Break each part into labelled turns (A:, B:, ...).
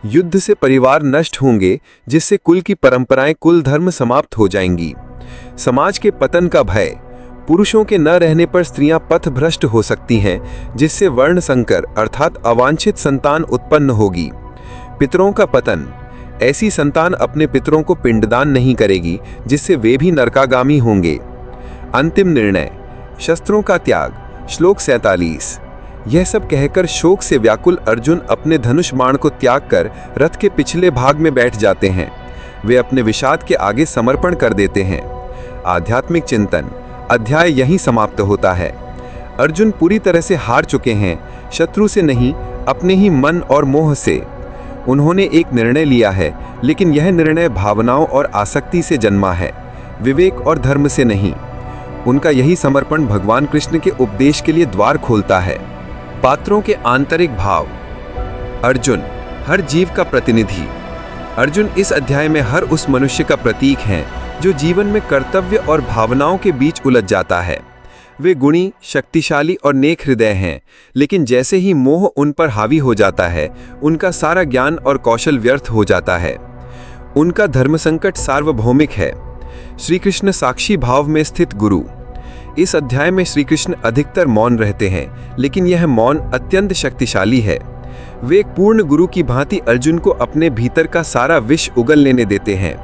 A: युद्ध से परिवार नष्ट होंगे, जिससे कुल की परंपराएं, कुल धर्म समाप्त हो जाएंगी। समाज के पतन का भय, पुरुषों के न रहने पर स्त्रियां पथभ्रष्ट हो सकती हैं, जिससे वर्ण संकर अर्थात अवांछित संतान उत्पन्न होगी। पितरों का पतन, ऐसी संतान अपने पितरों को पिंडदान नहीं करेगी, जिससे वे भी नरकागामी होंगे। अंतिम निर्णय, शस्त्रों का त्याग। श्लोक 47। यह सब कहकर शोक से व्याकुल अर्जुन अपने धनुष बाण को त्याग कर रथ के पिछले भाग में बैठ जाते हैं। वे अपने विषाद के आगे समर्पण कर देते हैं। आध्यात्मिक चिंतन अध्याय यहीं समाप्त होता है। अर्जुन पूरी तरह से हार चुके हैं, शत्रु से नहीं, अपने ही मन और मोह से। उन्होंने एक निर्णय लिया है, लेकिन यह निर्णय भावनाओं और आसक्ति से जन्मा है, विवेक और धर्म से नहीं। उनका यही समर्पण भगवान कृष्ण के उपदेश के लिए द्वार खोलता है। पात्रों के आंतरिक भाव। अर्जुन, हर जीव का प्रतिनिधि। अर्जुन इस अध्याय में हर उस मनुष्य का प्रतीक हैं जो जीवन में कर्तव्य और भावनाओं के बीच उलझ जाता है। वे गुणी, शक्तिशाली और नेक हृदय हैं, लेकिन जैसे ही मोह उन पर हावी हो जाता है, उनका सारा ज्ञान और कौशल व्यर्थ हो जाता है। उनका धर्म संकट सार्वभौमिक है। श्री कृष्ण साक्षी भाव में स्थित गुरु। इस अध्याय में श्री कृष्ण अधिकतर मौन रहते हैं, लेकिन यह मौन अत्यंत शक्तिशाली है। वे एक पूर्ण गुरु की भांति अर्जुन को अपने भीतर का सारा विष उगल लेने देते हैं।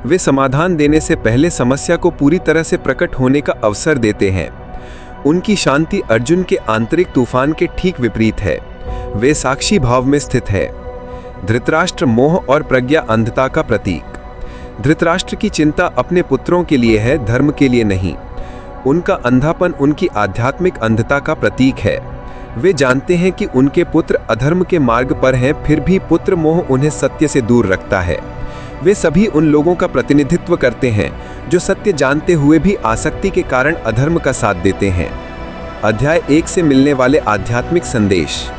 A: वे समाधान देने से पहले समस्या को पूरी तरह से प्रकट होने का अवसर देते हैं। उनकी शांति अर्जुन के आंतरिक तूफान के ठीक विपरीत है। वे साक्षी भाव में स्थित है। धृतराष्ट्र मोह और प्रज्ञा अंधता का प्रतीक। धृतराष्ट्र की चिंता अपने पुत्रों के लिए है, धर्म के लिए नहीं। उनका अंधापन उनकी आध्यात्मिक अंधता का प्रतीक है। वे जानते हैं कि उनके पुत्र अधर्म के मार्ग पर हैं, फिर भी पुत्र मोह उन्हें सत्य से दूर रखता है। वे सभी उन लोगों का प्रतिनिधित्व करते हैं जो सत्य जानते हुए भी आसक्ति के कारण अधर्म का साथ देते हैं। अध्याय 1 से मिलने वाले आध्यात्मिक संदेश।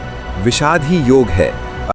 A: विषाद ही योग है।